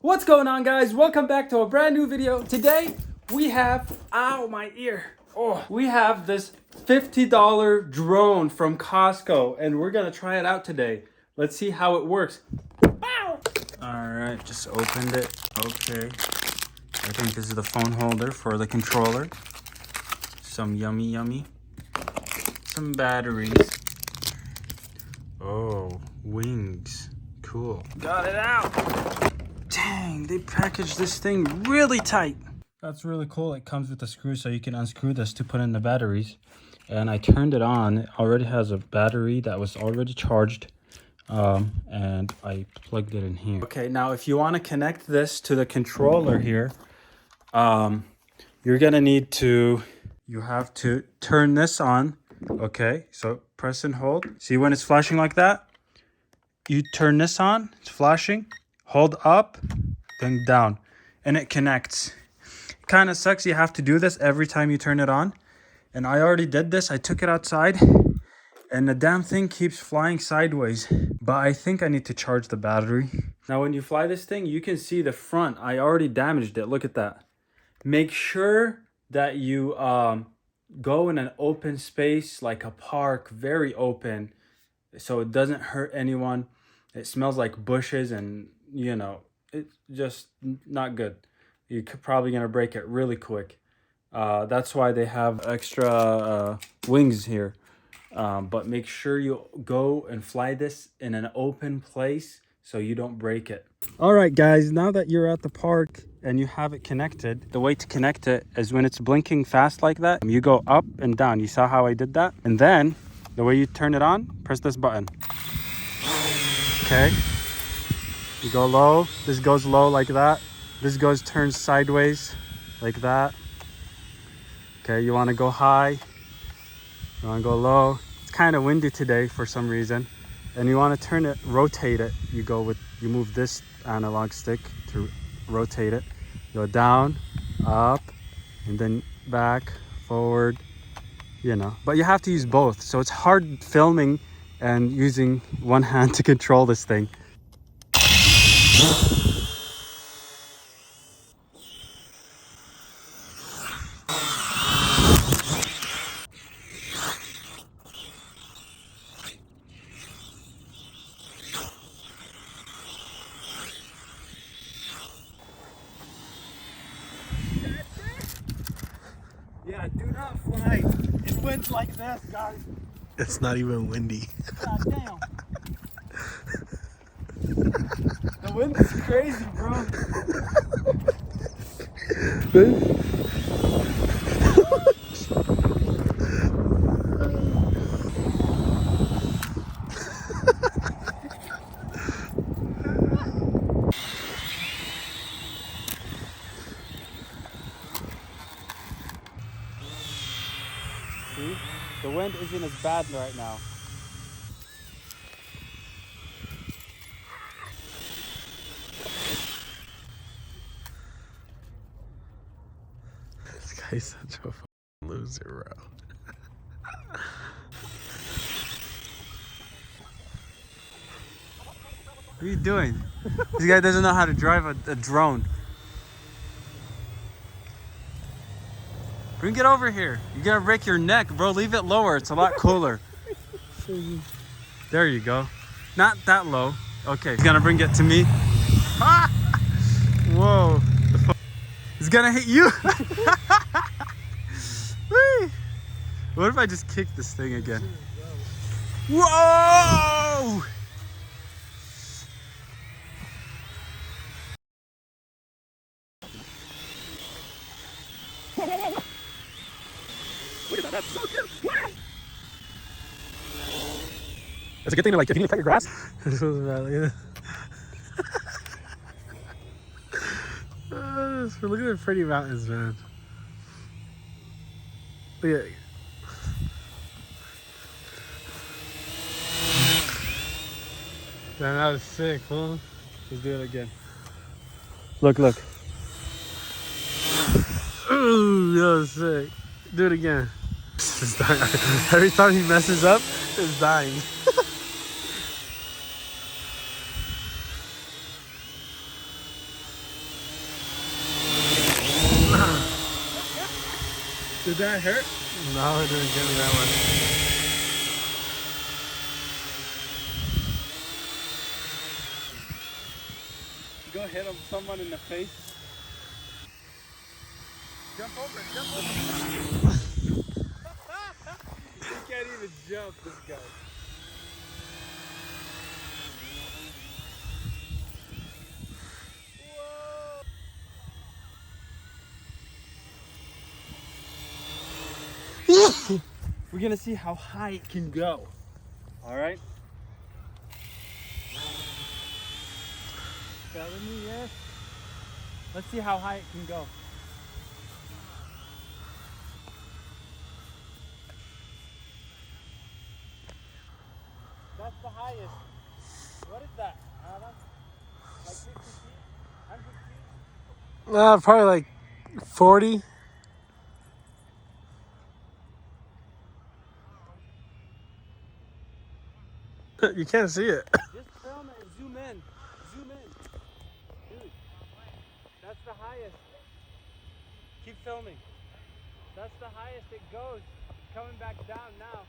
What's going on, guys? Welcome back to a brand new video. Today we have, ow, my ear. Oh, we have this $50 drone from Costco and we're gonna try it out today. Let's see how it works. Ow! All right, just opened it. Okay. I think this is the phone holder for the controller. Some yummy. Some batteries. Oh, wings. Cool. Got it out. Dang, they packaged this thing really tight. That's really cool. It comes with a screw so you can unscrew this to put in the batteries. And I turned it on. It already has a battery that was already charged. And I plugged it in here. Okay, now if you want to connect this to the controller here, you're gonna need to, you have to turn this on. Okay, so press and hold. See when it's flashing like that? You turn this on, it's flashing. Hold up, then down, and it connects. Kind of sucks you have to do this every time you turn it on. And I already did this. I took it outside, and the damn thing keeps flying sideways. But I think I need to charge the battery. Now, when you fly this thing, you can see the front. I already damaged it. Look at that. Make sure that you go in an open space, like a park, very open, so it doesn't hurt anyone. It smells like bushes and, you know, it's just not good. You're probably going to break it really quick. That's why they have extra wings here. But make sure you go and fly this in an open place so you don't break it. All right, guys, now that you're at the park and you have it connected, the way to connect it is when it's blinking fast like that, you go up and down. You saw how I did that? And then the way you turn it on, press this button. Okay. You go low. This goes low like that. This turns sideways like that. Okay, you want to go high. You want to go low. It's kind of windy today for some reason. And you want to turn it, rotate it. You move this analog stick to rotate it. Go down, up, and then back, forward, you know. But you have to use both. So it's hard filming and using one hand to control this thing. Yeah, do not fly in winds like this, guys. It's not even windy. God damn. The wind is crazy, bro. See? The wind isn't as bad right now. This guy's such a fucking loser, bro. What are you doing? This guy doesn't know how to drive a drone. Bring it over here. You're gonna break your neck, bro. Leave it lower. It's a lot cooler. There you go. Not that low. Okay, he's gonna bring it to me. Ah! Whoa. He's gonna hit you. What if I just kick this thing again? Whoa! Look at that, that's so cute. It's a good thing to, like, if you need to cut your grass. This was about look at the pretty mountains, man. Look at it. Man, that was sick, huh? Let's do it again. Look. Ooh, that was sick. Do it again. It's dying. Every time he messes up, it's dying. Did that hurt? No, it didn't get me that much. Go hit someone in the face. Jump over, jump over. He can't even jump, this guy. We're gonna see how high it can go. All right. Telling me yes. Let's see how high it can go. That's the highest. What is that? Like 50 feet? 100 feet? Probably like 40. You can't see it. Just film it and zoom in. Zoom in. Dude, that's the highest. Keep filming. That's the highest it goes. It's coming back down now.